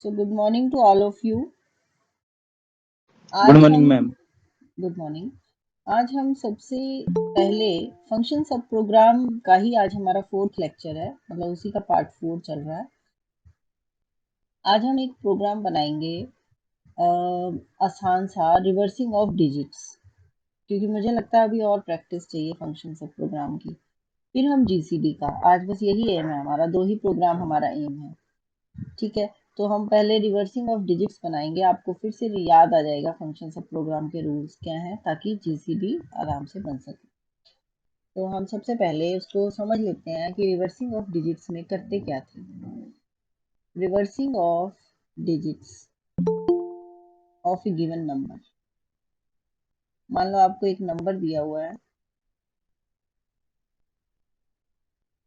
So good morning to all of you. Good आज morning हम ma'am. Good morning. आज हम सबसे पहले फंक्शन सब प्रोग्राम का ही आज हमारा फोर्थ लेक्चर है, मतलब उसी का पार्ट 4 चल रहा है। आज हम एक प्रोग्राम बनाएंगे आसान सा रिवर्सिंग ऑफ डिजिट्स, क्योंकि मुझे लगता है अभी और प्रैक्टिस चाहिए फंक्शन सब प्रोग्राम की। फिर हम जीसीडी का, आज बस यही एम है हमारा, दो ही प्रोग्राम हमारा एम है। ठीक है, तो हम पहले रिवर्सिंग ऑफ डिजिट्स बनाएंगे, आपको फिर से याद आ जाएगा फंक्शन सब प्रोग्राम के रूल्स क्या हैं, ताकि जीसीडी आराम से बन सके। तो हम सबसे पहले उसको समझ लेते हैं कि रिवर्सिंग ऑफ डिजिट्स में करते क्या थे। Reversing of digits of A given number. मान लो आपको एक नंबर दिया हुआ है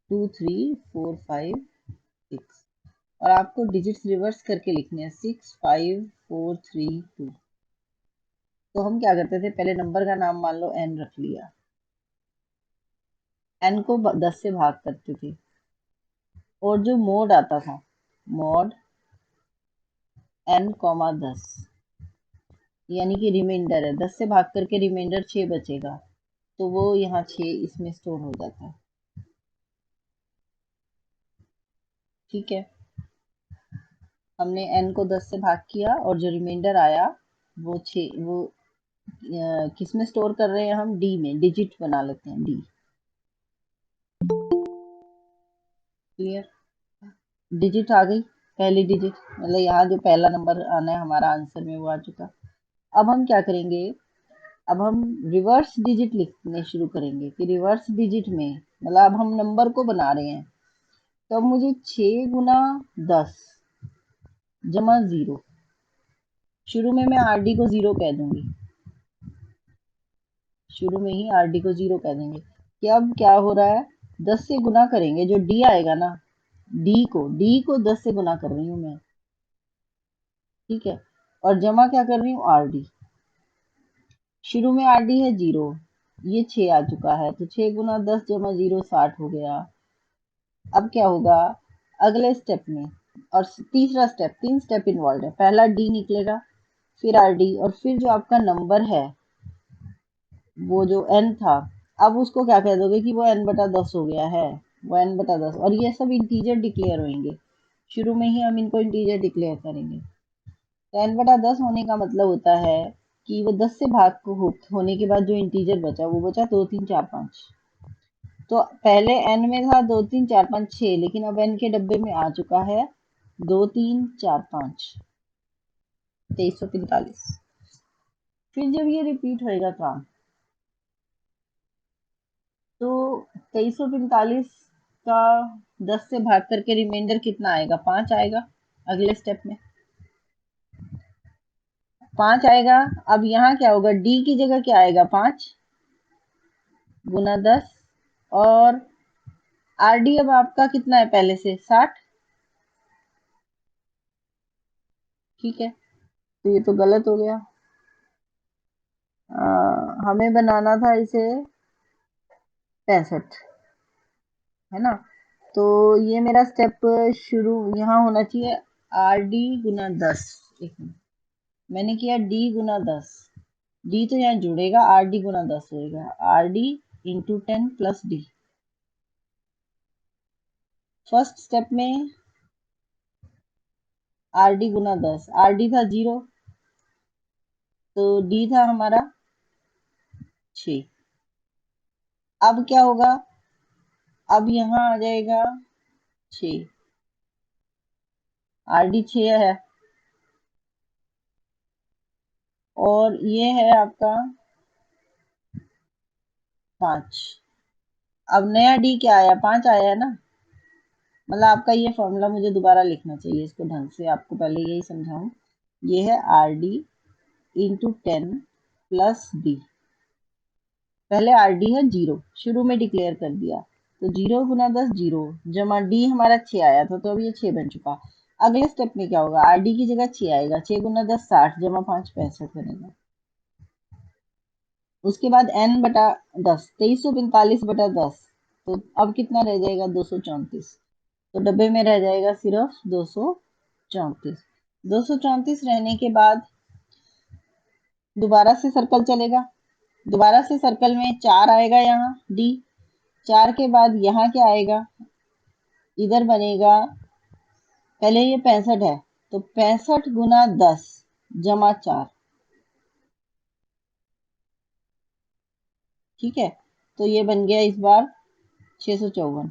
23456 और आपको डिजिट्स रिवर्स करके लिखने हैं 65432। तो हम क्या करते थे, पहले नंबर का नाम मान लो एन रख लिया, एन को 10 से भाग करते थे, और जो मोड आता था, मोड n, 10, यानी कि रिमाइंडर है, 10 से भाग करके रिमाइंडर 6 बचेगा, तो वो यहाँ 6 इसमें स्टोर हो जाता है। ठीक है, हमने n को 10 से भाग किया और जो रिमाइंडर आया वो 6, वो किस में स्टोर कर रहे हैं हम, डी में, डिजिट बना लेते हैं डी। क्लियर, डिजिट आ गई, पहली डिजिट, मतलब यहाँ जो पहला नंबर आना है हमारा आंसर में वो आ चुका। अब हम क्या करेंगे, अब हम रिवर्स डिजिट लिखने शुरू करेंगे कि रिवर्स डिजिट में, मतलब अब हम नंबर को बना रहे हैं, तो अब मुझे 6 × 10 = 0। शुरू में मैं आरडी को 0 कह दूंगी, शुरू में ही आरडी को 0 कह देंगे कि अब क्या हो रहा है, 10 से गुना करेंगे, जो डी आएगा ना, डी को 10 से गुना कर रही हूँ मैं। ठीक है, और जमा क्या कर रही हूँ, आरडी। शुरू में आरडी है 0, ये 6 आ चुका है, तो 6 × 10 = 0, 60 हो गया। अब क्या होगा अगले स्टेप में, और तीसरा स्टेप, 3 स्टेप इन्वॉल्व है, पहला डी निकलेगा, फिर आर डी, और फिर जो आपका नंबर है वो जो एन था, अब उसको क्या कह दोगे कि वो n/10 हो गया है, वो n/10, और ये सब इंटीजर डिक्लेयर होंगे। शुरू में ही हम इनको इंटीजर डिक्लेयर करेंगे। तो n/10 होने का मतलब होता है कि वो 10 से भाग को होने के बाद जो इंटीजर बचा वो बचा 2 3 4 5। तो पहले n में था 2 3 4 5 6, लेकिन अब n के डब्बे में आ चुका है 2 3 4 5, 2345। फिर जब ये रिपीट होएगा काम, तो 2345 का 10 से भाग करके रिमाइंडर कितना आएगा, 5 आएगा। अगले स्टेप में 5 आएगा। अब यहाँ क्या होगा, डी की जगह क्या आएगा, 5 × 10, और आर डी अब आपका कितना है, पहले से 60। ठीक है, तो ये तो गलत हो गया, हमें बनाना था इसे 65, है ना। तो ये मेरा स्टेप शुरू यहाँ होना चाहिए, आर डी गुना 10। एक मिनट, मैंने किया d × 10, डी तो यहाँ जुड़ेगा, आर डी गुना 10 होएगा, R D into 10 plus D. First step में आर डी गुना 10, आर डी था 0, तो डी था हमारा 6। अब क्या होगा, अब यहाँ आ जाएगा 6, आर डी 6 है, और ये है आपका 5। अब नया डी क्या आया, 5 आया है ना। मतलब आपका ये फॉर्मूला मुझे दोबारा लिखना चाहिए इसको ढंग से, आपको पहले यही समझाऊं। ये है R D into 10 plus D. पहले आर डी है 0, शुरू में डिक्लेयर कर दिया, तो 0 × 10 0, जमा डी हमारा 6 आया था, तो अब ये 6 बन चुका। अगले स्टेप में क्या होगा, आर डी की जगह 6 आएगा, 6 × 10 60, जमा 5 65 बनेगा। उसके बाद n/10, 2345/10, तो अब कितना रह जाएगा, 234। तो डब्बे में रह जाएगा सिर्फ 234। 234 रहने के बाद दोबारा से सर्कल चलेगा। दोबारा से सर्कल में 4 आएगा, यहाँ डी। 4 के बाद यहाँ क्या आएगा, इधर बनेगा, पहले ये 65 है तो 65 गुना 10 जमा 4। ठीक है, तो ये बन गया इस बार 654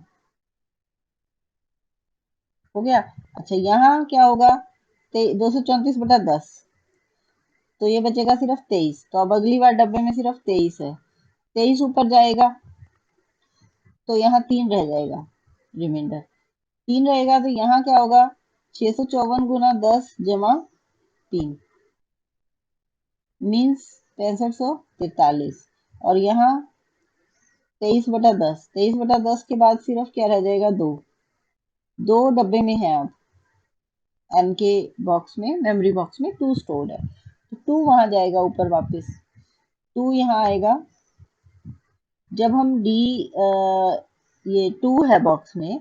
हो गया। अच्छा, यहाँ क्या होगा, 234/10, तो ये बचेगा सिर्फ 23। तो अब अगली बार डब्बे में सिर्फ 23 है, 23 ऊपर जाएगा तो यहाँ 3 रह जाएगा, रिमाइंडर 3 रहेगा। तो यहाँ क्या होगा, 654 गुना 10 जमा 3 मीन्स 6543। और यहाँ 23/10, 23/10 के बाद सिर्फ क्या रह जाएगा, दो। दो डब्बे में है अब, एन के बॉक्स में, मेमोरी बॉक्स में 2 स्टोर्ड है, तो 2 वहां जाएगा ऊपर वापस, 2 यहाँ आएगा। जब हम डी, ये 2 है बॉक्स में,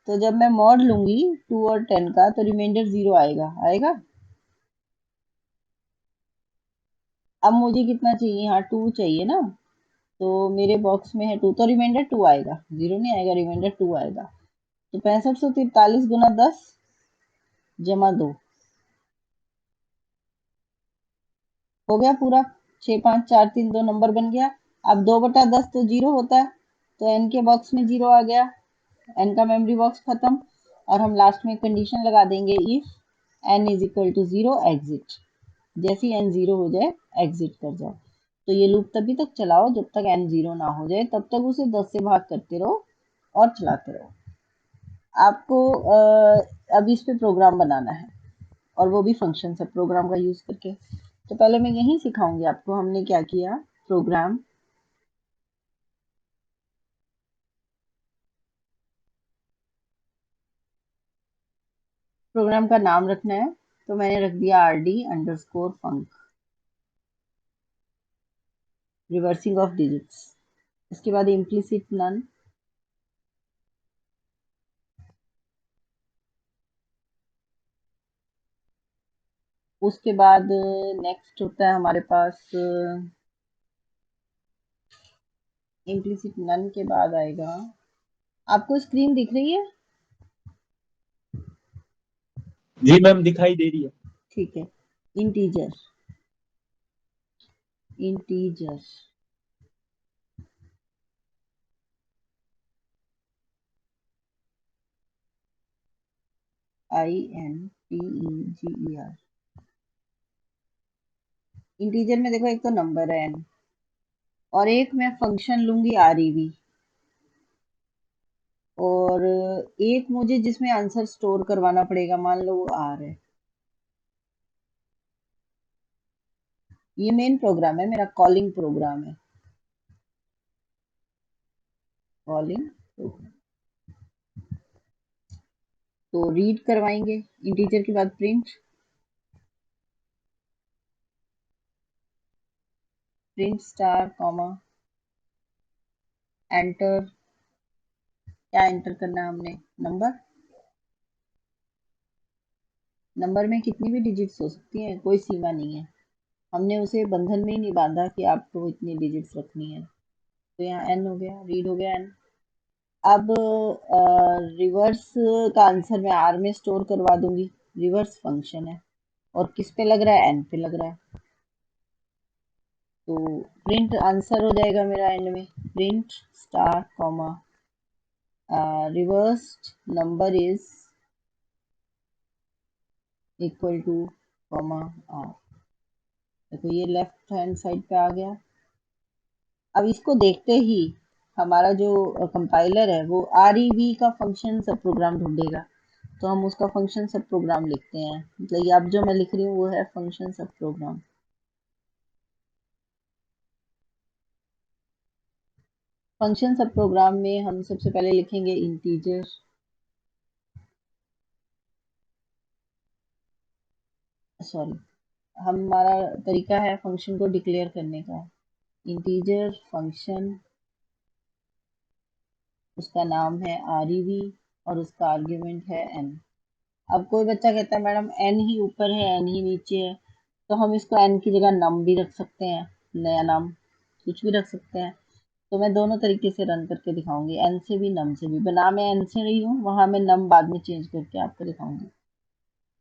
तो जब मैं मॉड लूंगी 2 और 10 का, तो रिमाइंडर 0 आएगा, आएगा। अब मुझे कितना चाहिए, यहाँ 2 चाहिए ना, तो मेरे बॉक्स में है 2, तो रिमाइंडर 2 आएगा, 0 नहीं आएगा, रिमाइंडर 2 आएगा। तो 6543 गुना 10 जमा 2 हो गया पूरा। 6 5 4 3 2 नंबर बन गया। अब 2/10 तो 0 होता है, तो एन के बॉक्स में 0 आ गया, एन का मेमोरी बॉक्स खत्म। और हम लास्ट में कंडीशन लगा देंगे, if N is equal to 0 exit. जैसे ही एन 0 हो जाए एग्जिट कर जाओ। तो ये लूप तभी तक चलाओ जब तक एन 0 ना हो जाए, तब तक उसे 10 से भाग करते रहो और चलाते रहो। आपको अब इस पे प्रोग्राम बनाना है, और वो भी फंक्शन सब प्रोग्राम का यूज करके। तो पहले मैं यही सिखाऊंगी आपको, हमने क्या किया, प्रोग्राम। प्रोग्राम का नाम रखना है, तो मैंने रख दिया RD_फंक, रिवर्सिंग ऑफ डिजिट्स। इसके बाद इम्प्लिसिट नन, उसके बाद नेक्स्ट होता है हमारे पास, इम्प्लिसिट नन के बाद आएगा, आपको स्क्रीन दिख रही है? जी मैम, दिखाई दे रही है। ठीक है, इंटीजर, इंटीजर, INTEGER। इंटीजर में देखो, एक तो नंबर है n, और एक मैं फंक्शन लूंगी REV, और एक मुझे जिसमें आंसर स्टोर करवाना पड़ेगा, मान लो वो R है। ये मेन प्रोग्राम है मेरा, कॉलिंग प्रोग्राम है, कॉलिंग प्रोग्राम। तो रीड करवाएंगे इंटीजर के बाद print, print star comma enter. क्या एंटर करना है हमने, नंबर। नंबर में कितनी भी डिजिट्स हो सकती हैं, कोई सीमा नहीं है। हमने उसे बंधन में ही नहीं बांधा कि आपको इतनी डिजिट्स रखनी है। तो यहाँ एन हो गया, रीड हो गया एन। अब रिवर्स का आंसर मैं आर में स्टोर करवा दूंगी, रिवर्स फंक्शन है, और किस पे लग रहा है, एन पे लग रहा है। तो प्रिंट आंसर हो जाएगा मेरा एंड में, print star comma reversed number is equal to comma R. देखो ये लेफ्ट हैंड साइड पे आ गया। अब इसको देखते ही हमारा जो कंपाइलर है वो REV का फंक्शन सब प्रोग्राम ढूंढेगा, तो हम उसका फंक्शन सब प्रोग्राम लिखते हैं। मतलब ये अब जो मैं लिख रही हूँ वो है function sub programme. Function sub programme में हम सबसे पहले लिखेंगे इंटीजर, सॉरी, हमारा तरीका है फंक्शन को डिक्लेयर करने का। इंटीजर फंक्शन, उसका नाम है REV, और उसका आर्ग्यूमेंट है n। अब कोई बच्चा कहता है मैडम n ही ऊपर है n ही नीचे है, तो हम इसको n की जगह नम भी रख सकते हैं, नया नाम कुछ भी रख सकते हैं। तो मैं दोनों तरीके से रन करके दिखाऊंगी, n से भी नम से भी। बना मैं n से रही हूँ, वहां मैं नम बाद में चेंज करके आपको दिखाऊंगी।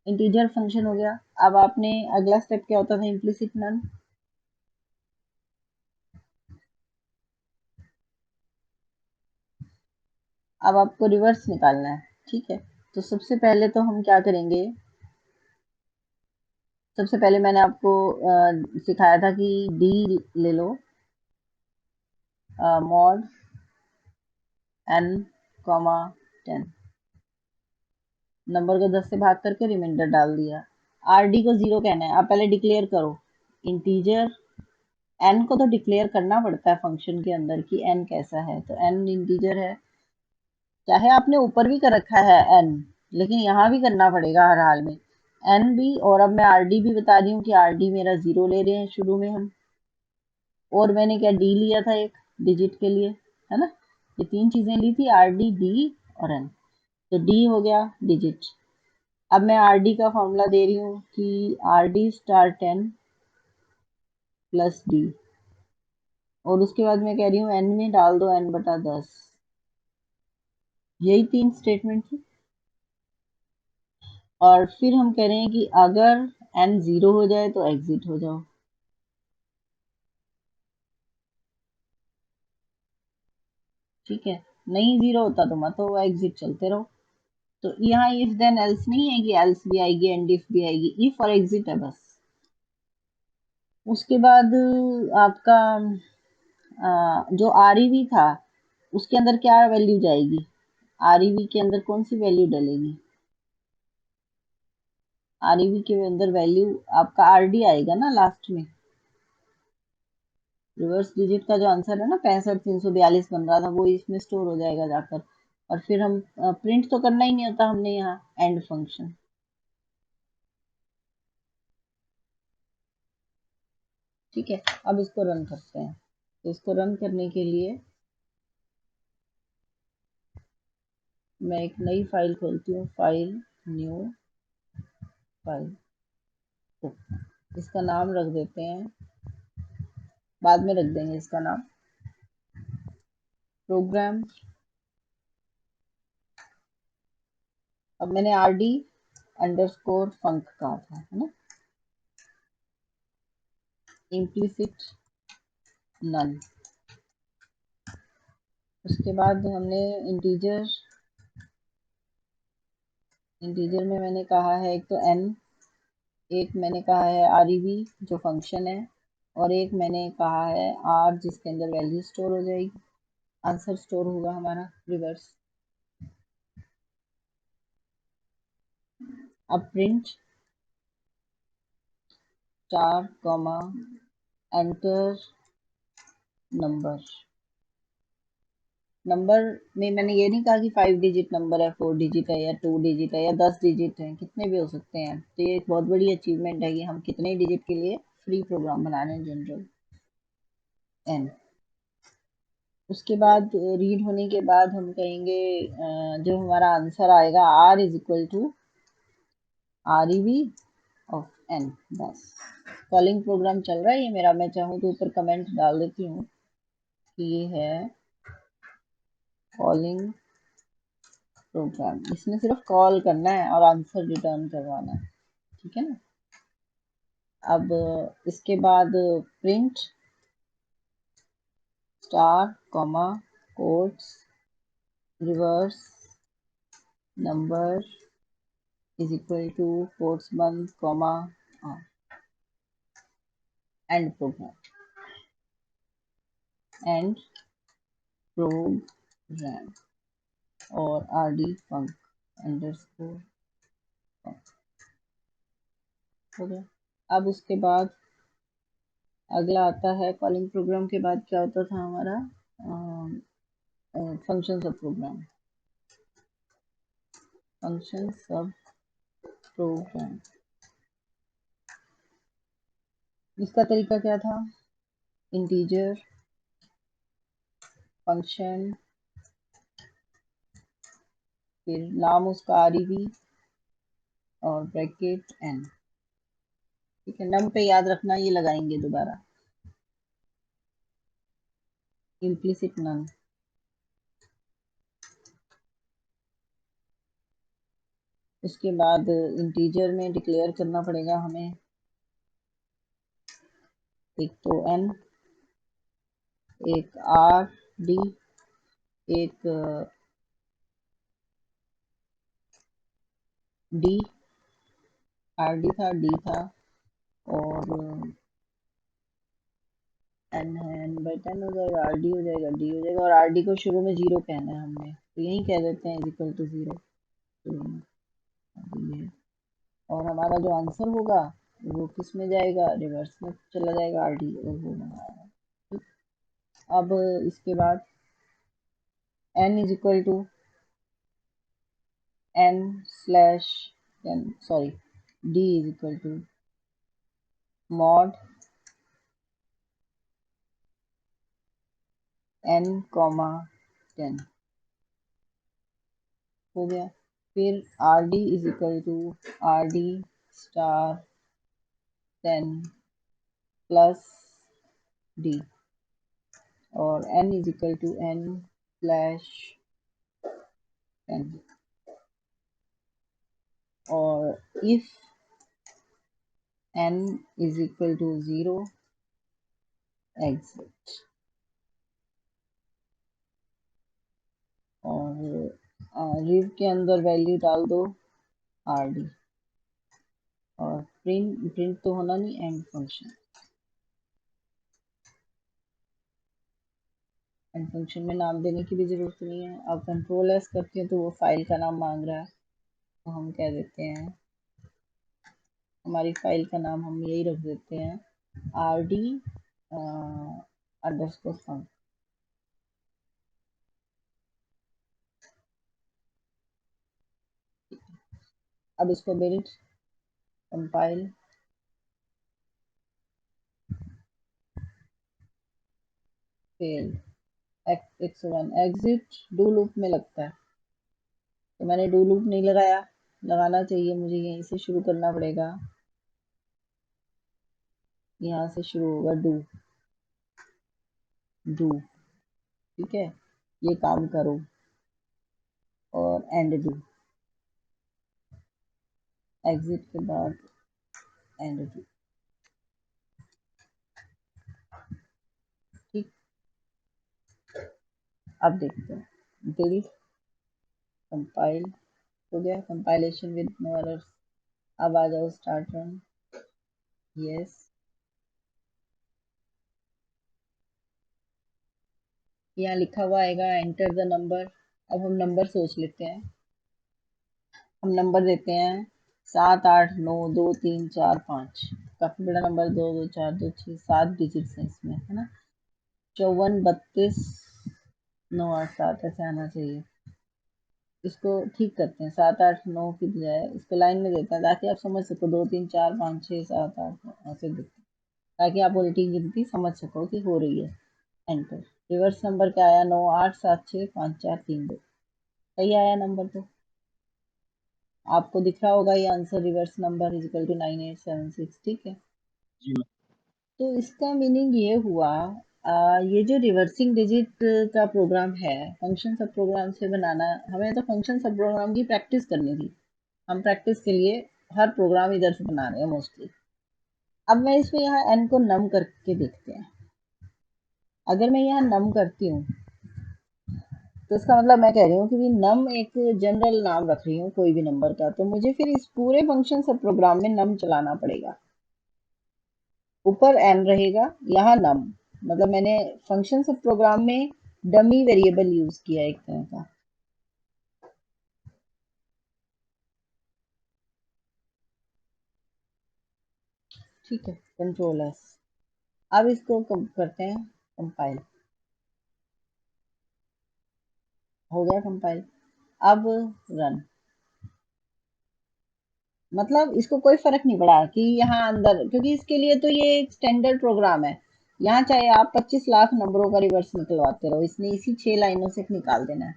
इंटीजर फंक्शन हो गया। अब आपने अगला स्टेप क्या होता था, इम्प्लिसिट नन। अब आपको रिवर्स निकालना है, ठीक है। तो सबसे पहले तो हम क्या करेंगे, सबसे पहले मैंने आपको सिखाया था कि डी ले लो, मॉड n कॉमा 10, नंबर को 10 से भाग करके रिमाइंडर डाल दिया। आर डी को 0 कहना है। आप पहले डिक्लेयर करो इंटीजर, n को तो डिक्लेयर करना पड़ता है फंक्शन के अंदर कि n कैसा है, तो n इंटीजर है। चाहे आपने ऊपर भी कर रखा है n, लेकिन यहाँ भी करना पड़ेगा हर हाल में n भी। और अब मैं आर डी भी बता रही हूँ कि आर डी मेरा 0 ले रहे हैं शुरू में हम, और मैंने क्या डी लिया था एक डिजिट के लिए, है ना। ये तीन चीजें ली थी, आर डी, डी और एन। तो डी हो गया डिजिट। अब मैं आर डी का फॉर्मूला दे रही हूँ कि are D star 10 plus D, और उसके बाद मैं कह रही हूँ एन में डाल दो n बटा 10। यही तीन स्टेटमेंट थी। और फिर हम कह रहे हैं कि अगर n 0 हो जाए तो एग्जिट हो जाओ, ठीक है। नहीं 0 होता तो मत हो, एग्जिट चलते रहो। तो यहाँ इफ देन एल्स नहीं है कि एल्स भी आएगी एंड इफ भी आएगी, इफ और एग्जिट है बस। उसके बाद आपका जो आरईवी था उसके अंदर क्या वैल्यू जाएगी, आरईवी के अंदर कौन सी वैल्यू डलेगी, आरईवी के अंदर वैल्यू आपका आरडी आएगा ना लास्ट में। रिवर्स डिजिट का जो आंसर है ना 65,342 बन रहा था, वो इसमें स्टोर हो जाएगा जाकर। और फिर हम प्रिंट तो करना ही नहीं होता हमने यहाँ, एंड फंक्शन, ठीक है। अब इसको रन करते हैं। तो इसको रन करने के लिए मैं एक नई फाइल खोलती हूँ, फाइल न्यू फाइल। तो इसका नाम रख देते हैं, बाद में रख देंगे इसका नाम, प्रोग्राम। अब मैंने आर डी अंडरस्कोर फंक कहा था, है ना, इम्प्लिसिट नन। उसके बाद हमने इंटीजर, इंटीजर में मैंने कहा है एक तो n, एक मैंने कहा है आरईवी जो फंक्शन है, और एक मैंने कहा है r जिसके अंदर वैल्यू स्टोर हो जाएगी, आंसर स्टोर होगा हमारा रिवर्स। अब print star comma enter number. Number में मैंने ये नहीं कहा कि 5 डिजिट नंबर है, 4 डिजिट है या 2 डिजिट है या 10 डिजिट है, कितने भी हो सकते हैं। तो ये एक बहुत बड़ी अचीवमेंट है कि हम कितने डिजिट के लिए फ्री प्रोग्राम बना रहे हैं, जनरल एन। उसके बाद रीड होने के बाद हम कहेंगे जो हमारा आंसर आएगा R is equal to R E V of N, बस। कॉलिंग प्रोग्राम चल रहा है ये मेरा, मैं चाहूँ तो ऊपर कमेंट डाल देती हूँ कि ये है कॉलिंग प्रोग्राम। इसमें सिर्फ कॉल करना है और आंसर रिटर्न करवाना है, ठीक है ना। अब इसके बाद print star comma quotes reverse number is equal to quotes बंद comma end program, end program और आर डी फंक अंडरस्कोर हो गया। अब उसके बाद अगला आता है, कॉलिंग प्रोग्राम के बाद क्या होता था हमारा, function sub programme, function sub programme. इसका तरीका क्या था, इंटीजर फंक्शन, फिर नाम उसका आरईवी, और ब्रैकेट n। ठीक है, नम पे याद रखना ये लगाएंगे दोबारा, इम्प्लिसिट नन। उसके बाद इंटीजर में डिक्लेयर करना पड़ेगा हमें, एक तो n, एक आर डी, एक डी, आर डी था, डी था, और एन है, एन बाई 10 हो जाएगा, आर डी हो जाएगा, डी हो जाएगा, और आर डी को शुरू में जीरो कहना है हमने, तो यही कह देते हैं इक्वल टू जीरो। और हमारा जो आंसर होगा वो किस में जाएगा, रिवर्स में चला जाएगा, आर डी, और वो बनाया। अब इसके बाद n is equal to n slash sorry d is equal to mod n comma 10 हो गया। फिर R D is equal to R D star 10 plus D, और n is equal to n slash 10, और if n is equal to 0 exit, और rev के अंदर value डाल दो आर डी, और प्रिंट तो होना नहीं, एंड फंक्शन। एंड फंक्शन में नाम देने की भी जरूरत नहीं है। अब कंट्रोल एस करते हैं तो वो फाइल का नाम मांग रहा है, तो हम कह देते हैं, हमारी फाइल का नाम हम यही रख देते हैं, आर डी अंडरस्कोर फंक। अब इसको build, compile, fail, 101 exit, do loop में लगता है, तो मैंने डू लूप नहीं लगाया, लगाना चाहिए मुझे, यहीं से शुरू करना पड़ेगा, यहाँ से शुरू होगा डू, डू, ठीक है, ये काम करो, और एंड डू, एग्जिट के बाद एंड डू। ठीक, अब देखते हैं, बिल्ड, कंपाइल, हो गया, कंपाइलेशन विद नो एरर्स। अब आ जाओ स्टार्ट रन, यस, यहाँ लिखा हुआ आएगा एंटर द नंबर। अब हम नंबर सोच लेते हैं, हम नंबर देते हैं 7 8 9 2 3 4 5, काफी बड़ा नंबर, 2 2 4 2 6 7 डिजिट्स हैं इसमें, है ना, 54 32 9 8 7 ऐसे आना चाहिए। इसको ठीक करते हैं, 7 8 9 की बजाय इसको लाइन में देते हैं, ताकि आप समझ सको 2 3 4 5 6 7 8 ऐसे देते हैं, ताकि आप उल्टी गिनती समझ सको कि हो रही है। एंटर, रिवर्स नंबर क्या आया, 9 8 7 6 5 4 3 2, सही आया नंबर। तो आपको दिख रहा होगा ये answer, reverse number is equal to 9876, ठीक है। जी मैम। तो इसका मीनिंग ये हुआ, ये जो रिवर्सिंग डिजिट का प्रोग्राम है, फंक्शन सब प्रोग्राम से बनाना, हमें तो फंक्शन सब प्रोग्राम की प्रैक्टिस करनी थी, हम प्रैक्टिस के लिए हर प्रोग्राम इधर से बना रहे हैं मोस्टली। अब मैं इसमें यहाँ n को नम करके देखते हैं, अगर मैं यहाँ नम करती हूँ तो इसका मतलब मैं कह रही हूँ कि भी नम एक जनरल नाम रख रही हूँ कोई भी नंबर का, तो मुझे फिर इस पूरे फंक्शन सब प्रोग्राम में नम चलाना पड़ेगा, ऊपर n रहेगा, यहाँ नम, मतलब मैंने फंक्शन सब प्रोग्राम में डमी वेरिएबल यूज किया एक तरह का। ठीक है, कंट्रोल एस। अब इसको करते हैं कंपाइल, हो गया कंपाइल। अब रन, मतलब इसको कोई फर्क नहीं पड़ा कि यहाँ अंदर, क्योंकि इसके लिए तो ये एक स्टैंडर्ड प्रोग्राम है, यहाँ चाहे आप 25 लाख नंबरों का रिवर्स निकलवाते रहो, इसने इसी 6 लाइनों से निकाल देना है।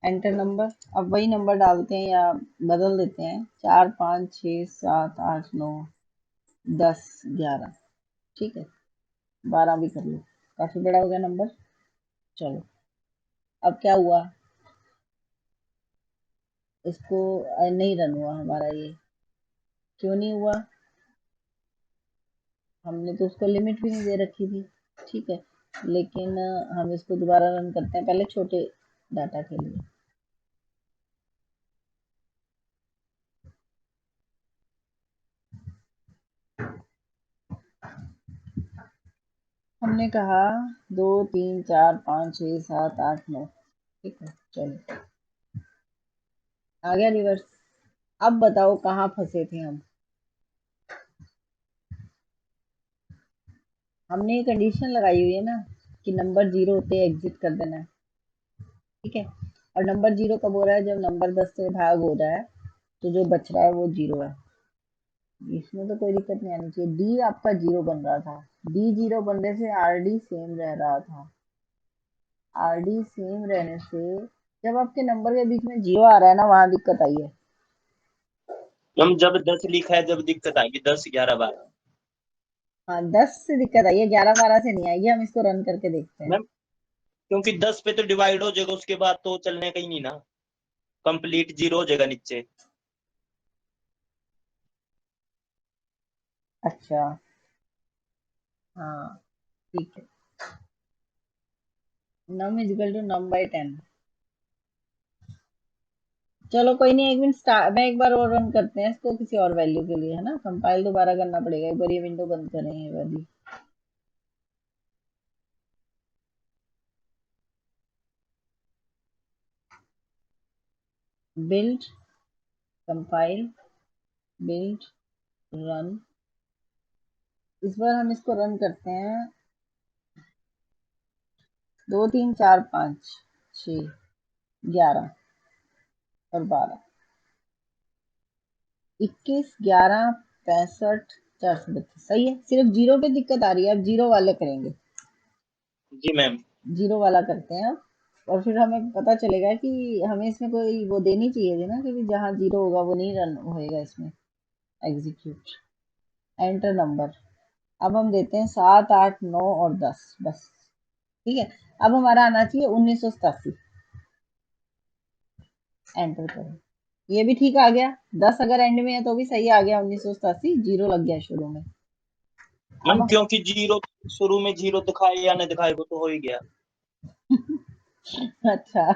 Enter number. अब वही नंबर डालते हैं या बदल देते हैं, 4 5 6 7 8 9 10 11। ठीक है, 12 भी कर लो, काफी बड़ा हो गया नंबर। चलो, अब क्या हुआ, इसको नहीं रन हुआ हमारा ये, क्यों नहीं हुआ, हमने तो उसको लिमिट भी नहीं दे रखी थी। ठीक है, लेकिन हम इसको दोबारा रन करते हैं, पहले छोटे डाटा के लिए। हमने कहा 2 3 4 5 6 7 8 9। ठीक है, चलो आ गया रिवर्स। अब बताओ कहाँ फंसे थे हम। हमने ये कंडीशन लगाई हुई है ना कि नंबर 0 होते एग्जिट कर देना है। ठीक है, और नंबर 0 कब हो रहा है, जब नंबर 10 से भाग हो रहा है, तो जो बच रहा है वो 0 है। इसमें तो कोई दिक्कत नहीं आनी चाहिए। डी आपका 0 बन रहा था, डी 0 बनने से आर डी सेम रह रहा था। आर डी सेम रहने से जब आपके नंबर के बीच में 0 आ रहा है ना, वहां दिक्कत आई है। मैम जब 10 लिखा है जब दिक्कत आएगी, 10 11 12। हाँ, 10 से दिक्कत आई है, 11 12 से नहीं आएगी। हम इसको रन करके देखते हैं। मैम क्योंकि 10 पे तो डिवाइड हो जाएगा, उसके बाद तो चलने का ही नहीं ना, कंप्लीट 0 हो जाएगा नीचे। अच्छा, हाँ ठीक है। num is equal to num by 10। चलो कोई नहीं, एक मिनट मैं एक बार और रन करते हैं इसको किसी और वैल्यू के लिए, है ना, कंपाइल दोबारा करना पड़ेगा। एक बार ये विंडो बंद करें ये वाली। Build, compile, build, run. इस बार हम इसको रन करते हैं। 2 3 4 5 6 11 और 12, 21 11 65 432। सही है, सिर्फ 0 पे दिक्कत आ रही है। अब 0 वाले करेंगे, जी मैम। 0 वाला करते हैं अब। और फिर हमें पता चलेगा कि हमें इसमें कोई वो देनी चाहिए थी ना, कि जहाँ 0 होगा वो नहीं रन होएगा इसमें। Execute, enter number. अब हम देते हैं 7 8 9 और 10 बस। ठीक है, अब हमारा आना चाहिए 1987। एंटर करो, ये भी ठीक आ गया। 10 अगर एंड में है तो भी सही आ गया, 1987 0 लग गया शुरू में। मैम अब क्योंकि 0 शुरू में 0 दिखाए या नहीं दिखाए वो तो हो ही गया। अच्छा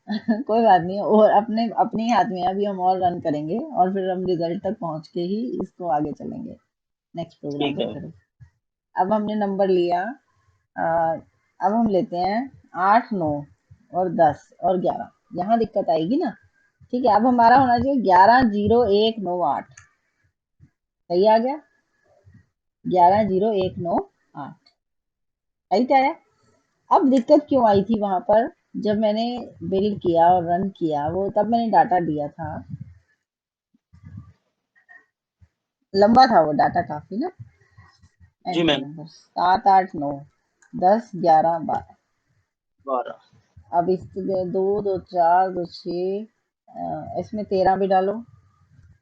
कोई बात नहीं, और अपने अपने ही हाथ में है। अभी हम और रन करेंगे और फिर हम रिजल्ट तक पहुंच के ही इसको आगे चलेंगे नेक्स्ट प्रोग्राम ठीक की है। तरफ। अब हमने नंबर लिया, अब हम लेते हैं 8 9 और 10 और 11। यहाँ दिक्कत आएगी ना। ठीक है, अब हमारा होना चाहिए 11 0 1 9 8। सही आ गया, 11 0 1 9 8। सही आया। अब दिक्कत क्यों आई थी वहां पर, जब मैंने बिल्ड किया और रन किया, वो तब मैंने डाटा दिया था, लंबा था वो डाटा काफी ना। जी एंटर मैम। नंबर 7 8 9 10 11 12। 12। अब इस 2 2 4 2 6, इसमें 13 भी डालो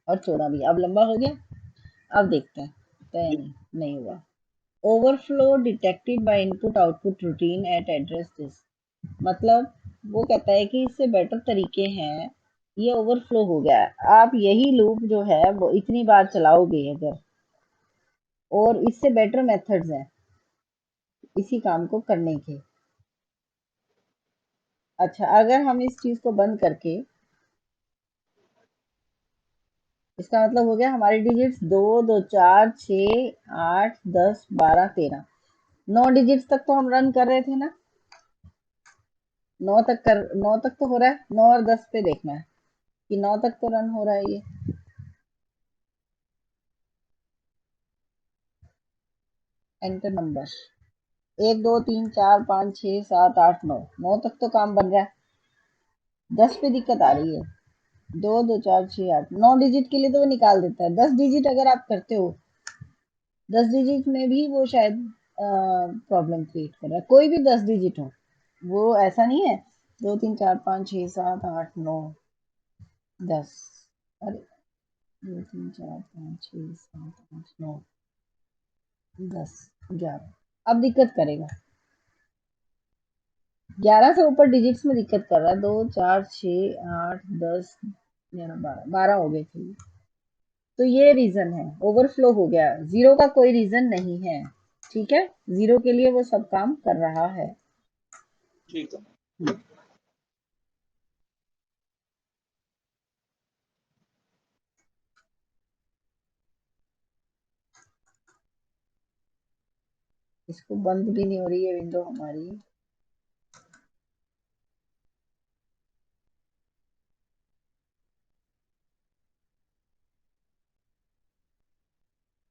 और 14 भी। अब लंबा हो गया। अब देखते हैं तो या जी नहीं हुआ। Overflow detected by input output routine at address this. मतलब वो कहता है कि इससे बेटर तरीके हैं, ये ओवरफ्लो हो गया है। आप यही लूप जो है वो इतनी बार चलाओगे अगर, और इससे बेटर मेथड्स हैं इसी काम को करने के। अच्छा, अगर हम इस चीज को बंद करके, इसका मतलब हो गया हमारी डिजिट्स 2 2 4 6 8 10 12 13, 9 डिजिट्स तक तो हम रन कर रहे थे ना। 9 तक तो हो रहा है। 9 और 10 पे देखना है कि 9 तक तो रन हो रहा है ये। एंटर नंबर 1 2 3 4 5 6 7 8 9, 9 तक तो काम बन रहा है। 10 पे दिक्कत आ रही है। 2 2 4 6 8 9 डिजिट के लिए तो वो निकाल देता है। 10 डिजिट अगर आप करते हो, 10 डिजिट में भी वो शायद प्रॉब्लम क्रिएट कर रहा है। कोई भी 10 डिजिट हो, वो ऐसा नहीं है 2 3 4 5 6 7 8 9 10। अरे 2 3 4 5 6 7 8 9 10 11। अब दिक्कत करेगा, 11 से ऊपर डिजिट्स में दिक्कत कर रहा है। 2 4 6 8 10 11 12 12 हो गए थे। तो ये रीजन है, ओवरफ्लो हो गया। जीरो का कोई रीजन नहीं है, ठीक है। जीरो के लिए वो सब काम कर रहा है। ठीक है। इसको बंद भी नहीं हो रही है विंडो हमारी।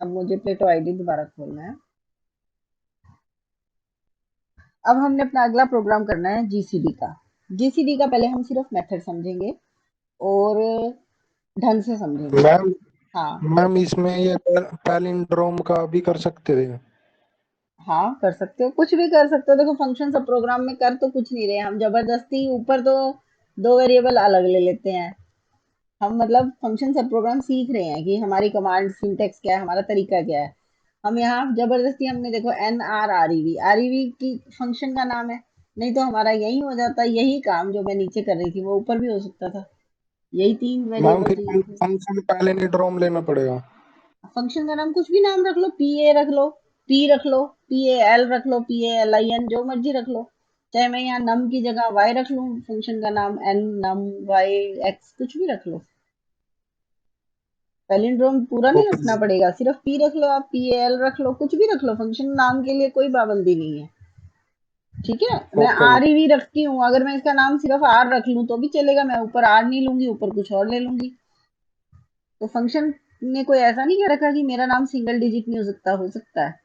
अब मुझे प्लेटो आईडी दोबारा खोलना है। अब हमने अपना अगला प्रोग्राम करना है जीसीडी का। जीसीडी का पहले हम सिर्फ मेथड समझेंगे और ढंग से समझेंगे। मैम हाँ मैम इसमें ये पैलिंड्रोम का भी कर सकते थे। हाँ, कर सकते हो, कुछ भी कर सकते हो। देखो फंक्शन सब प्रोग्राम में कर तो कुछ नहीं रहे हम, जबरदस्ती ऊपर तो दो वेरिएबल अलग ले लेते हैं। हम मतलब फंक्शन सब प्रोग्राम सीख रहे हैं कि हमारी कमांड सिंटेक्स क्या है, हमारा तरीका क्या है। हम यहाँ जबरदस्ती हमने देखो N R R E V, R E V की फंक्शन का नाम है। नहीं तो हमारा यही हो जाता, यही काम जो मैं नीचे कर रही थी वो ऊपर भी हो सकता था। यही तीन मैम वेरिएबल फिर चाहिए थे। फंक्शन पैलिंड्रोम लेना पड़ेगा। फंक्शन का नाम कुछ भी नाम रख लो, पी ए रख लो, पी रख लो, पी ए एल रख लो, P A L I N, जो मर्जी रख लो। चाहे मैं यहाँ नम की जगह वाई रख लूँ, फंक्शन का नाम एन नम वाई एक्स कुछ भी रख लो। पैलिंड्रोम पूरा नहीं ओके रखना पड़ेगा, सिर्फ पी रख लो, आप पी ए एल रख लो, कुछ भी रख लो। फंक्शन नाम के लिए कोई पाबंदी नहीं है, ठीक है। मैं ओके आर ई वी रखती हूँ, अगर मैं इसका नाम सिर्फ आर रख लूँ तो भी चलेगा, मैं ऊपर आर नहीं लूंगी, ऊपर कुछ और ले लूंगी। तो फंक्शन ने कोई ऐसा नहीं कह रखा कि मेरा नाम सिंगल डिजिट नहीं हो सकता, हो सकता है।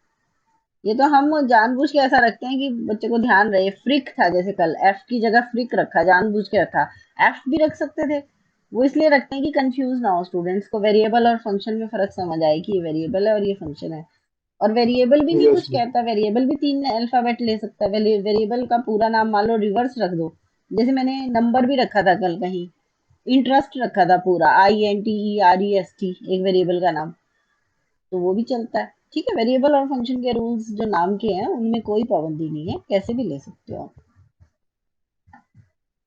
ये तो हम जानबूझ के ऐसा रखते हैं कि बच्चे को ध्यान रहे। फ्रिक था जैसे कल, एफ की जगह फ्रिक रखा, जानबूझ के रखा। एफ भी रख सकते थे, वो इसलिए रखते हैं कि कंफ्यूज ना हो स्टूडेंट्स को, वेरिएबल और फंक्शन में फर्क समझ आए कि ये वेरिएबल है और ये फंक्शन है। और वेरिएबल भी नहीं यस कुछ कहता, वेरिएबल भी 3 अल्फाबेट ले सकता है। वेरिएबल का पूरा नाम मान लो रिवर्स रख दो, जैसे मैंने नंबर भी रखा था कल कहीं, इंटरेस्ट रखा था पूरा, I N T E R E S T, एक वेरिएबल का नाम, तो वो भी चलता है। ठीक है, वेरिएबल और फंक्शन के रूल्स जो नाम के हैं उनमें कोई पाबंदी नहीं है, कैसे भी ले सकते हो आप।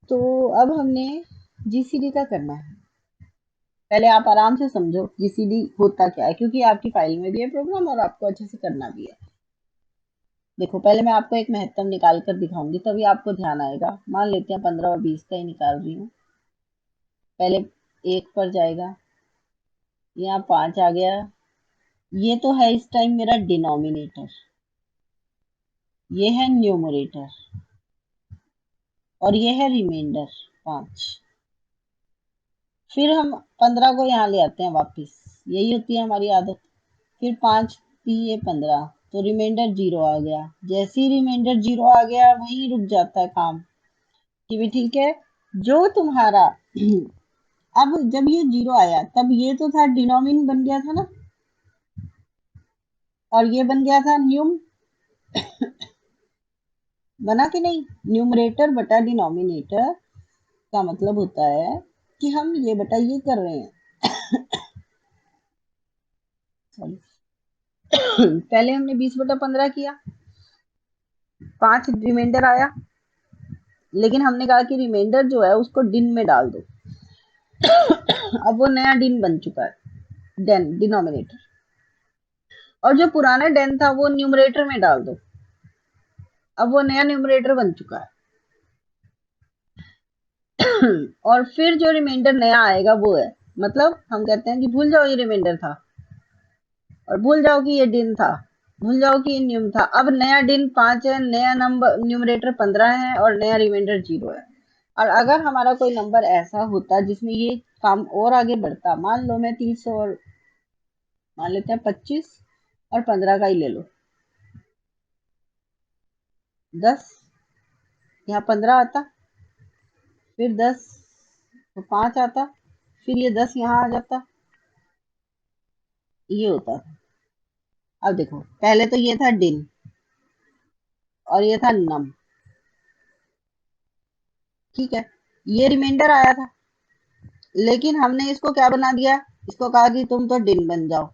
तो अब हमने जीसीडी का करना है। पहले आप आराम से समझो जीसीडी होता क्या है, क्योंकि आपकी फाइल में भी है प्रोग्राम और आपको अच्छे से करना भी है। देखो पहले मैं आपको एक महत्तम निकाल कर दिखाऊंगी, तभी आपको ध्यान आएगा। मान लेते हैं 15 और 20 का ही निकाल रही हूँ। पहले एक पर जाएगा, यहाँ 5 आ गया। ये तो है इस टाइम मेरा डिनोमिनेटर, ये है न्यूमरेटर, और ये है रिमाइंडर 5। फिर हम 15 को यहाँ ले आते हैं वापस, यही होती है हमारी आदत। फिर 5 ये 15, तो रिमाइंडर 0 आ गया। जैसे ही रिमाइंडर 0 आ गया वहीं रुक जाता है काम, कि भी ठीक है जो तुम्हारा अब जब ये 0 आया तब ये तो था डिनोमिन बन गया था ना, और ये बन गया था न्यूम, बना कि नहीं। न्यूमरेटर बटा डिनोमिनेटर का मतलब होता है कि हम ये बटा ये कर रहे हैं। सॉरी पहले हमने 20/15 किया, 5 रिमाइंडर आया, लेकिन हमने कहा कि रिमाइंडर जो है उसको डिन में डाल दो। अब वो नया डिन बन चुका है, डेन डिनोमिनेटर, और जो पुराना डेन था वो न्यूमरेटर में डाल दो। अब वो नया न्यूमरेटर बन चुका है। और फिर जो रिमाइंडर नया आएगा वो है, मतलब हम कहते हैं कि भूल जाओ ये रिमाइंडर था, और भूल जाओ कि ये डिन था, भूल जाओ कि ये न्यूम था। अब नया डिन 5 है, नया नंबर न्यूमरेटर 15 है, और नया रिमाइंडर 0 है। और अगर हमारा कोई नंबर ऐसा होता जिसमें ये काम और आगे बढ़ता, मान लो मैं 30 और मान लेते हैं 25 और 15 का ही ले लो, 10, यहाँ 15 आता, फिर 10 तो 5 आता, फिर ये 10 यहाँ आ जाता, ये होता था। अब देखो पहले तो ये था डिन और ये था नम, ठीक है, ये रिमाइंडर आया था, लेकिन हमने इसको क्या बना दिया, इसको कहा कि तुम तो डिन बन जाओ,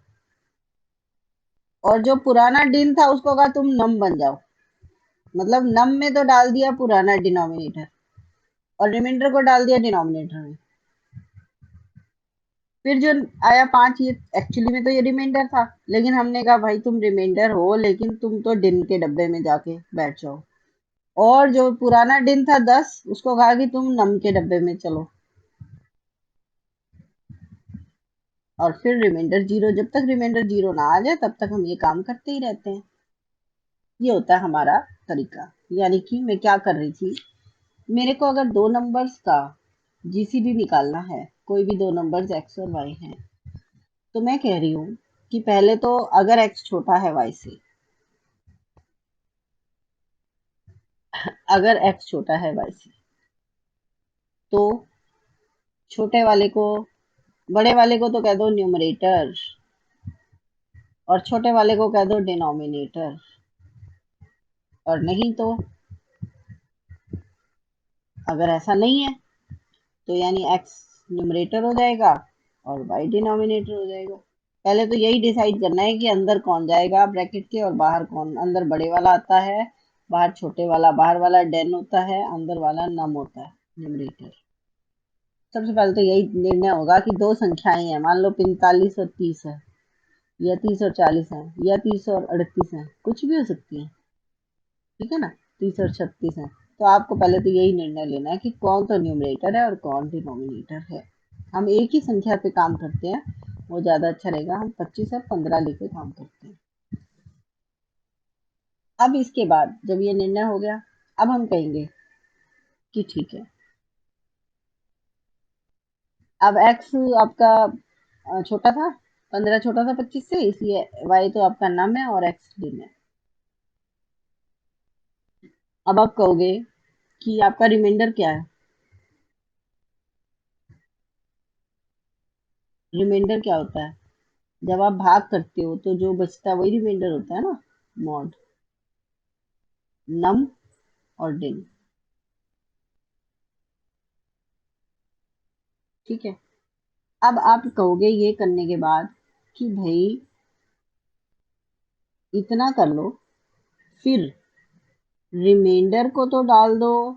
और जो पुराना डिन था उसको कहा तुम नम बन जाओ। मतलब नम में तो डाल दिया पुराना डिनोमिनेटर, और रिमाइंडर को डाल दिया डिनोमिनेटर में। फिर जो आया 5, ये एक्चुअली में तो ये रिमाइंडर था, लेकिन हमने कहा भाई तुम रिमाइंडर हो, लेकिन तुम तो डिन के डब्बे में जाके बैठ जाओ। और जो पुराना डिन था 10, उसको कहा कि तुम नम के डब्बे में चलो। और फिर रिमाइंडर 0, जब तक रिमाइंडर 0 ना आ जाए तब तक हम ये काम करते ही रहते हैं। ये होता है हमारा तरीका। यानी कि मैं क्या कर रही थी, मेरे को अगर दो नंबर्स का जीसीडी निकालना है, कोई भी दो नंबर्स एक्स और वाई हैं, तो मैं कह रही हूँ कि पहले तो अगर एक्स छोटा है वाई से, अगर एक्स छोटा है वाई से, तो छोटे वाले को, बड़े वाले को तो कह दो न्यूमरेटर, और छोटे वाले को कह दो डिनोमिनेटर। और नहीं तो, अगर ऐसा नहीं है तो यानी एक्स न्यूमरेटर हो जाएगा और वाई डिनोमिनेटर हो जाएगा। पहले तो यही डिसाइड करना है कि अंदर कौन जाएगा ब्रैकेट के और बाहर कौन। अंदर बड़े वाला आता है, बाहर छोटे वाला। बाहर वाला डेन होता है, अंदर वाला नम होता है, न्यूमरेटर। सबसे पहले तो यही निर्णय होगा कि दो संख्याएं हैं, मान लो 45 और 30 है, या 30 और 40 है, या 30 और 38 है, कुछ भी हो सकती है। ठीक है ना, 30 और 36 है। तो आपको पहले तो यही निर्णय लेना है कि कौन तो न्यूमरेटर है और कौन डिनोमिनेटर है। हम एक ही संख्या पे काम करते हैं, वो ज्यादा अच्छा रहेगा। हम 25 और 15 लेके काम करते हैं। अब इसके बाद जब ये निर्णय हो गया, अब हम कहेंगे कि ठीक है, अब एक्स आपका छोटा था, 15 छोटा था 25 से, इसलिए वाई तो आपका नम है और एक्स डिन है। अब आप कहोगे कि आपका रिमाइंडर क्या है। रिमाइंडर क्या होता है, जब आप भाग करते हो तो जो बचता है वही रिमाइंडर होता है ना, मॉड नम और डिन। ठीक है, अब आप कहोगे ये करने के बाद कि भाई इतना कर लो, फिर रिमाइंडर को तो डाल दो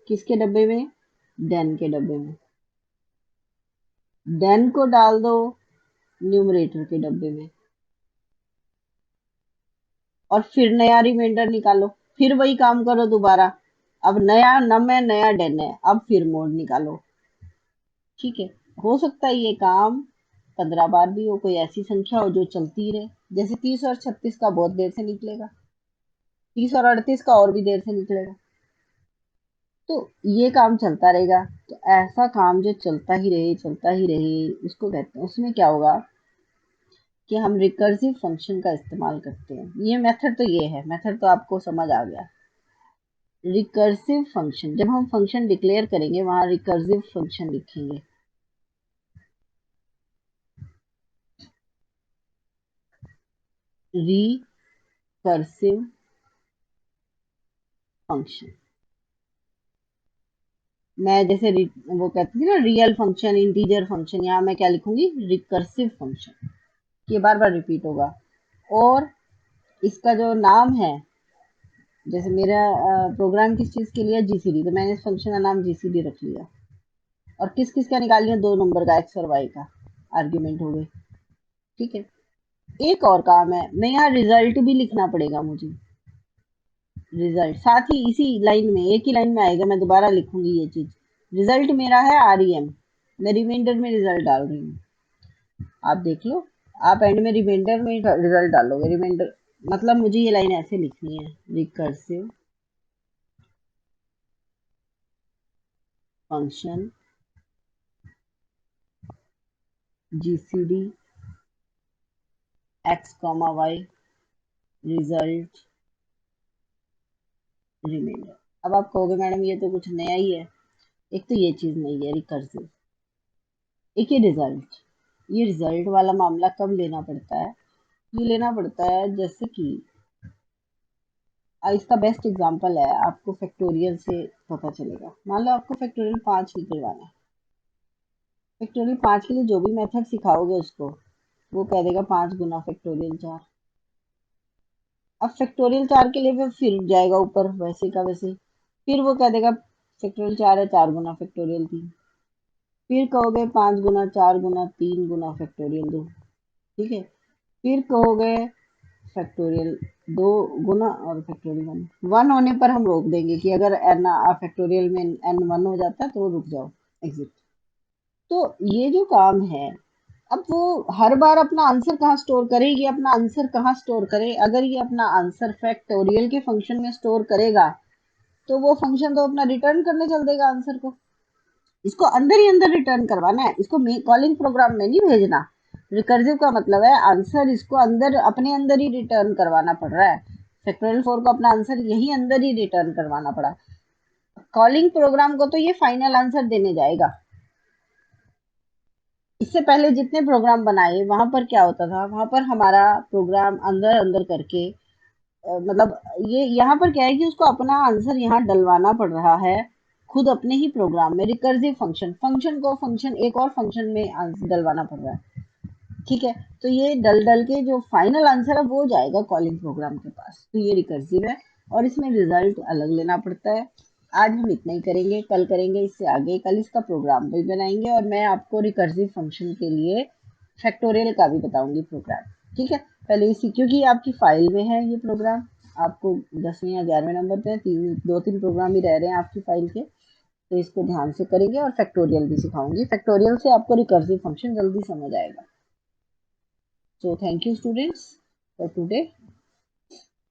किसके डब्बे में, डेन के डब्बे में। डेन को डाल दो न्यूमरेटर के डब्बे में, और फिर नया रिमाइंडर निकालो। फिर वही काम करो दोबारा। अब नया नम है, नया डेन है, अब फिर मोड निकालो। ठीक है, हो सकता है ये काम 15 बार भी हो, कोई ऐसी संख्या हो जो चलती रहे। जैसे 30 और 36 का बहुत देर से निकलेगा, 30 और 38 का और भी देर से निकलेगा। तो ये काम चलता रहेगा। तो ऐसा काम जो चलता ही रहे, चलता ही रहे, उसको कहते हैं, उसमें क्या होगा कि हम रिकर्सिव फंक्शन का इस्तेमाल करते हैं। ये मेथड तो ये है, मेथड तो आपको समझ आ गया। रिकर्सिव फंक्शन, जब हम फंक्शन डिक्लेयर करेंगे वहां रिकर्सिव फंक्शन लिखेंगे। रिकर्सिव फंक्शन, मैं जैसे वो कहती थी ना रियल फंक्शन, इंटीजर फंक्शन, यहाँ मैं क्या लिखूंगी, रिकर्सिव फंक्शन। ये बार बार रिपीट होगा। और इसका जो नाम है, जैसे मेरा प्रोग्राम किस चीज के लिए, जीसीडी, तो मैंने इस फंक्शन का नाम जीसीडी रख लिया। और किस किस का निकाल लिया, दो नंबर का, एक्स और वाई का आर्ग्यूमेंट हो गए। ठीक है, एक और काम है, मैं यहाँ रिजल्ट भी लिखना पड़ेगा मुझे। रिजल्ट साथ ही इसी लाइन में, एक ही लाइन में आएगा, मैं दोबारा लिखूंगी ये चीज। रिजल्ट मेरा है REM, मैं रिमाइंडर में रिजल्ट डाल रही हूँ। आप देख लो, आप एंड में रिमाइंडर में रिजल्ट डालोगे। रिमाइंडर मतलब मुझे ये लाइन ऐसे लिखनी है, recursive function GCD X comma Y result remainder. अब आप कहोगे मैडम ये तो कुछ नया ही है। एक तो ये चीज नहीं है रिकर्सिव, एक ये रिजल्ट। ये रिजल्ट वाला मामला कब लेना पड़ता है, ये लेना पड़ता है जैसे कि इसका बेस्ट एग्जांपल है, आपको फैक्टोरियल से पता चलेगा। मान लो आपको फैक्टोरियल 5 निकलवाना है, फैक्टोरियल 5 के लिए जो भी मेथड सिखाओगे उसको, वो कह देगा 5 गुना फैक्टोरियल 4। अब फैक्टोरियल 4 के लिए फिर जाएगा ऊपर वैसे का वैसे, फिर वो कह देगा फैक्टोरियल 4 है 4 गुना फैक्टोरियल 3, फिर कहोगे 5 गुना 4 गुना 3 गुना फैक्टोरियल 2, ठीक है। फिर कहोगे फैक्टोरियल 2 गुना और फैक्टोरियल 1 होने पर हम रोक देंगे कि अगर एन फैक्टोरियल में एन 1 हो जाता है तो रुक जाओ, एग्जिट। तो ये जो काम है, अब वो हर बार अपना आंसर कहाँ स्टोर करे, ये अपना आंसर कहाँ स्टोर करे? अगर ये अपना आंसर फैक्टोरियल के फंक्शन में स्टोर करेगा तो वो फंक्शन तो अपना रिटर्न करने चल देगा आंसर को। इसको अंदर ही अंदर रिटर्न करवाना है, इसको कॉलिंग प्रोग्राम में नहीं भेजना। रिकर्सिव का मतलब है आंसर इसको अंदर अपने अंदर ही रिटर्न करवाना पड़ रहा है। फैक्टोरियल 4 को अपना आंसर यही अंदर ही रिटर्न करवाना पड़ा। कॉलिंग प्रोग्राम को तो ये फाइनल आंसर देने जाएगा। इससे पहले जितने प्रोग्राम बनाए वहां पर क्या होता था, वहां पर हमारा प्रोग्राम अंदर अंदर करके मतलब ये यहाँ पर क्या है कि उसको अपना आंसर यहाँ डलवाना पड़ रहा है खुद अपने ही प्रोग्राम में। रिकर्सिव फंक्शन, फंक्शन को फंक्शन एक और फंक्शन में आंसर डलवाना पड़ रहा है, ठीक है। तो ये डल डल के जो फाइनल आंसर है वो जाएगा कॉलिंग प्रोग्राम के पास। तो ये रिकर्सिव है और इसमें रिजल्ट अलग लेना पड़ता है। आज हम इतना ही करेंगे, कल करेंगे इससे आगे, कल इसका प्रोग्राम भी बनाएंगे और मैं आपको रिकर्सिव फंक्शन के लिए फैक्टोरियल का भी बताऊंगी प्रोग्राम, ठीक है। पहले इसी, क्योंकि आपकी फाइल में है ये प्रोग्राम, आपको 10वें या 11वें नंबर पे दो तीन प्रोग्राम ही रह रहे हैं आपकी फाइल के, तो इसको ध्यान से करेंगे और फैक्टोरियल भी सिखाऊंगी। फैक्टोरियल से आपको रिकर्सिव फंक्शन जल्दी समझ आएगा। So thank you students for today.